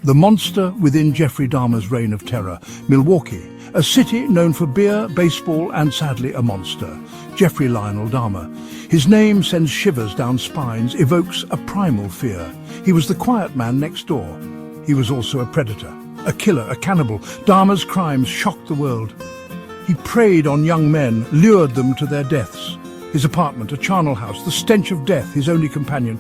The monster within Jeffrey Dahmer's reign of terror. Milwaukee, a city known for beer, baseball and sadly a monster. Jeffrey Lionel Dahmer. His name sends shivers down spines, evokes a primal fear. He was the quiet man next door. He was also a predator, a killer, a cannibal. Dahmer's crimes shocked the world. He preyed on young men, lured them to their deaths. His apartment, a charnel house, the stench of death, his only companion.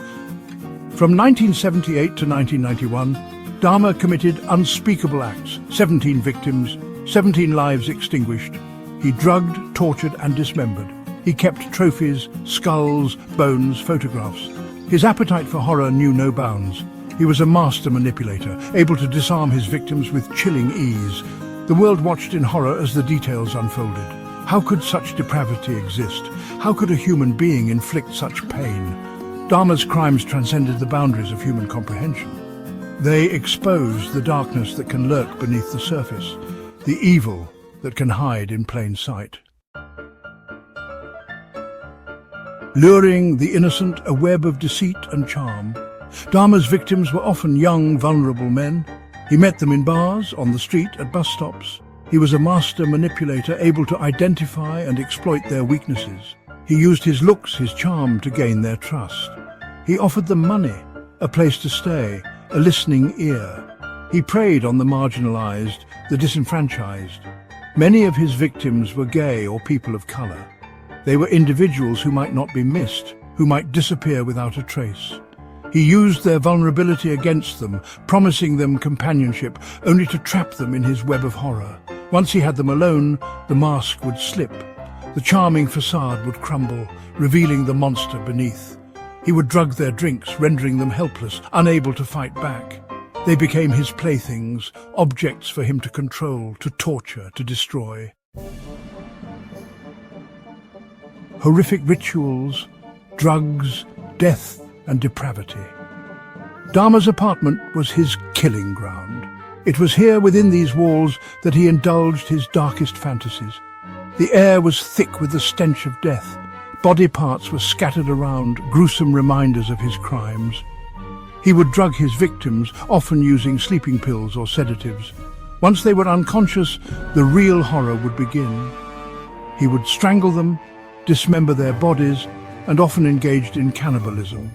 From 1978 to 1991, Dahmer committed unspeakable acts, 17 victims, 17 lives extinguished. He drugged, tortured and dismembered. He kept trophies, skulls, bones, photographs. His appetite for horror knew no bounds. He was a master manipulator, able to disarm his victims with chilling ease. The world watched in horror as the details unfolded. How could such depravity exist? How could a human being inflict such pain? Dahmer's crimes transcended the boundaries of human comprehension. They exposed the darkness that can lurk beneath the surface, the evil that can hide in plain sight. Luring the innocent, a web of deceit and charm. Dahmer's victims were often young, vulnerable men. He met them in bars, on the street, at bus stops. He was a master manipulator, able to identify and exploit their weaknesses. He used his looks, his charm, to gain their trust. He offered them money, a place to stay, a listening ear. He preyed on the marginalized, the disenfranchised. Many of his victims were gay or people of color. They were individuals who might not be missed, who might disappear without a trace. He used their vulnerability against them, promising them companionship, only to trap them in his web of horror. Once he had them alone, the mask would slip. The charming facade would crumble, revealing the monster beneath. He would drug their drinks, rendering them helpless, unable to fight back. They became his playthings, objects for him to control, to torture, to destroy. Horrific rituals, drugs, death and depravity. Dahmer's apartment was his killing ground. It was here within these walls that he indulged his darkest fantasies. The air was thick with the stench of death. Body parts were scattered around, gruesome reminders of his crimes. He would drug his victims, often using sleeping pills or sedatives. Once they were unconscious, the real horror would begin. He would strangle them, dismember their bodies, and often engaged in cannibalism.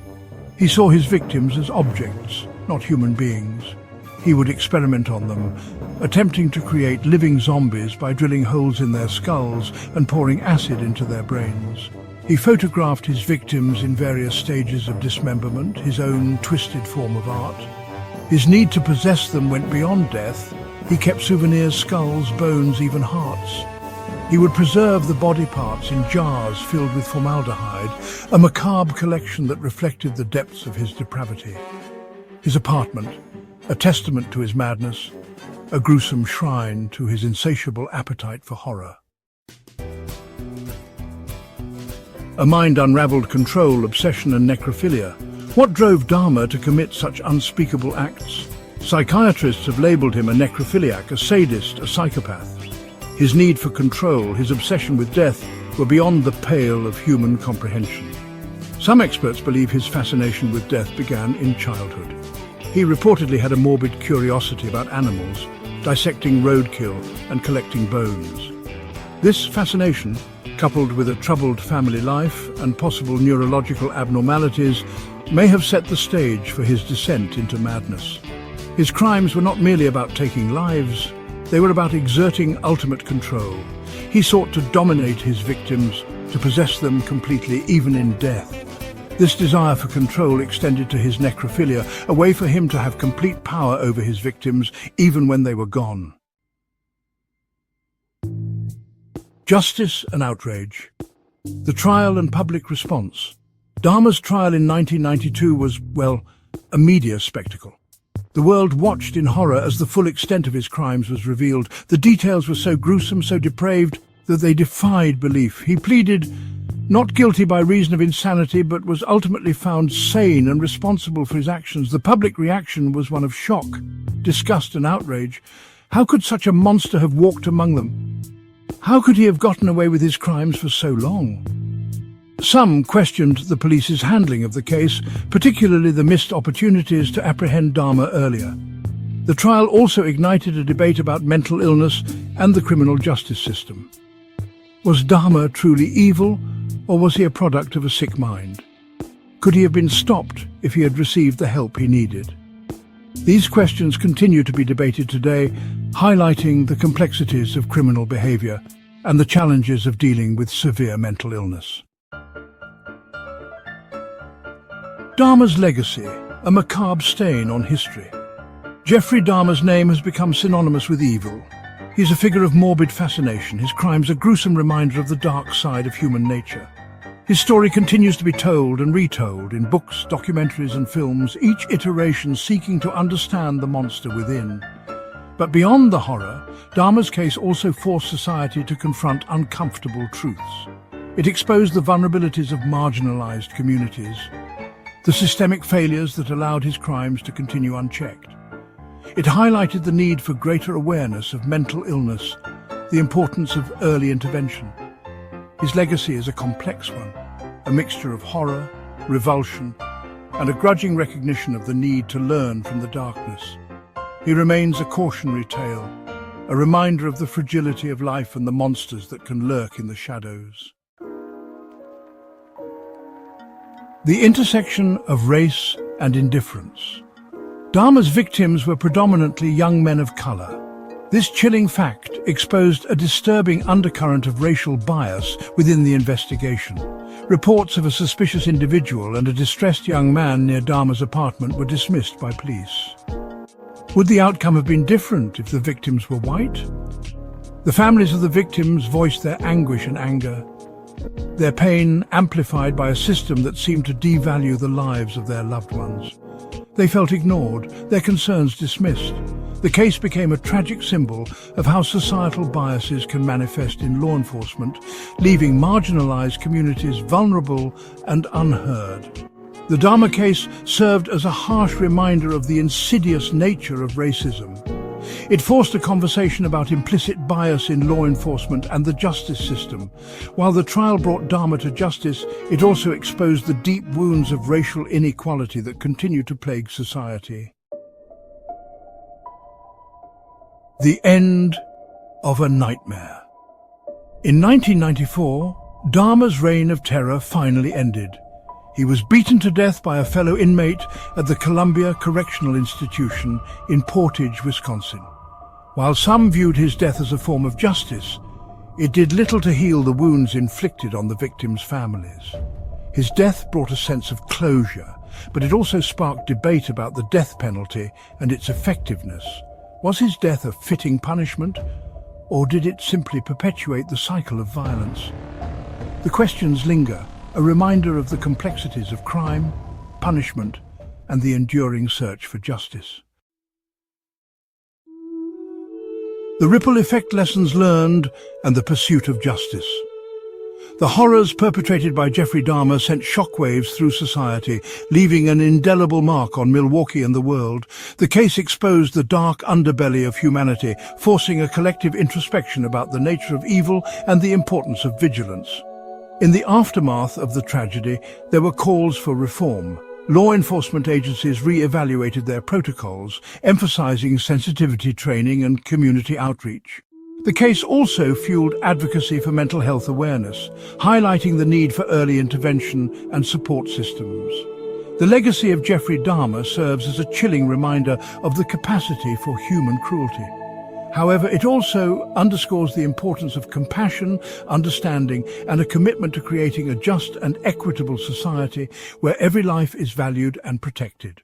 He saw his victims as objects, not human beings. He would experiment on them, attempting to create living zombies by drilling holes in their skulls and pouring acid into their brains. He photographed his victims in various stages of dismemberment, his own twisted form of art. His need to possess them went beyond death. He kept souvenirs, skulls, bones, even hearts. He would preserve the body parts in jars filled with formaldehyde, a macabre collection that reflected the depths of his depravity. His apartment, a testament to his madness, a gruesome shrine to his insatiable appetite for horror. A mind unraveled control, obsession and necrophilia. What drove Dahmer to commit such unspeakable acts? Psychiatrists have labeled him a necrophiliac, a sadist, a psychopath. His need for control, his obsession with death, were beyond the pale of human comprehension. Some experts believe his fascination with death began in childhood. He reportedly had a morbid curiosity about animals, dissecting roadkill and collecting bones. This fascination, coupled with a troubled family life and possible neurological abnormalities, may have set the stage for his descent into madness. His crimes were not merely about taking lives, they were about exerting ultimate control. He sought to dominate his victims, to possess them completely, even in death. This desire for control extended to his necrophilia, a way for him to have complete power over his victims, even when they were gone. Justice and outrage. The trial and public response. Dahmer's trial in 1992 was, well, a media spectacle. The world watched in horror as the full extent of his crimes was revealed. The details were so gruesome, so depraved, that they defied belief. He pleaded not guilty by reason of insanity, but was ultimately found sane and responsible for his actions. The public reaction was one of shock, disgust and outrage. How could such a monster have walked among them? How could he have gotten away with his crimes for so long? Some questioned the police's handling of the case, particularly the missed opportunities to apprehend Dahmer earlier. The trial also ignited a debate about mental illness and the criminal justice system. Was Dahmer truly evil, or was he a product of a sick mind? Could he have been stopped if he had received the help he needed? These questions continue to be debated today, highlighting the complexities of criminal behavior and the challenges of dealing with severe mental illness. Dahmer's legacy, a macabre stain on history. Jeffrey Dahmer's name has become synonymous with evil. He's a figure of morbid fascination, his crimes a gruesome reminder of the dark side of human nature. His story continues to be told and retold in books, documentaries and films, each iteration seeking to understand the monster within. But beyond the horror, Dahmer's case also forced society to confront uncomfortable truths. It exposed the vulnerabilities of marginalized communities, the systemic failures that allowed his crimes to continue unchecked. It highlighted the need for greater awareness of mental illness, the importance of early intervention. His legacy is a complex one, a mixture of horror, revulsion, and a grudging recognition of the need to learn from the darkness. He remains a cautionary tale, a reminder of the fragility of life and the monsters that can lurk in the shadows. The intersection of race and indifference. Dahmer's victims were predominantly young men of color. This chilling fact exposed a disturbing undercurrent of racial bias within the investigation. Reports of a suspicious individual and a distressed young man near Dahmer's apartment were dismissed by police. Would the outcome have been different if the victims were white? The families of the victims voiced their anguish and anger, their pain amplified by a system that seemed to devalue the lives of their loved ones. They felt ignored, their concerns dismissed. The case became a tragic symbol of how societal biases can manifest in law enforcement, leaving marginalized communities vulnerable and unheard. The Dahmer case served as a harsh reminder of the insidious nature of racism. It forced a conversation about implicit bias in law enforcement and the justice system. While the trial brought Dahmer to justice, it also exposed the deep wounds of racial inequality that continue to plague society. The end of a nightmare. In 1994, Dahmer's reign of terror finally ended. He was beaten to death by a fellow inmate at the Columbia Correctional Institution in Portage, Wisconsin. While some viewed his death as a form of justice, it did little to heal the wounds inflicted on the victims' families. His death brought a sense of closure, but it also sparked debate about the death penalty and its effectiveness. Was his death a fitting punishment, or did it simply perpetuate the cycle of violence? The questions linger, a reminder of the complexities of crime, punishment, and the enduring search for justice. The ripple effect lessons learned and the pursuit of justice. The horrors perpetrated by Jeffrey Dahmer sent shockwaves through society, leaving an indelible mark on Milwaukee and the world. The case exposed the dark underbelly of humanity, forcing a collective introspection about the nature of evil and the importance of vigilance. In the aftermath of the tragedy, there were calls for reform. Law enforcement agencies re-evaluated their protocols, emphasizing sensitivity training and community outreach. The case also fueled advocacy for mental health awareness, highlighting the need for early intervention and support systems. The legacy of Jeffrey Dahmer serves as a chilling reminder of the capacity for human cruelty. However, it also underscores the importance of compassion, understanding, and a commitment to creating a just and equitable society where every life is valued and protected.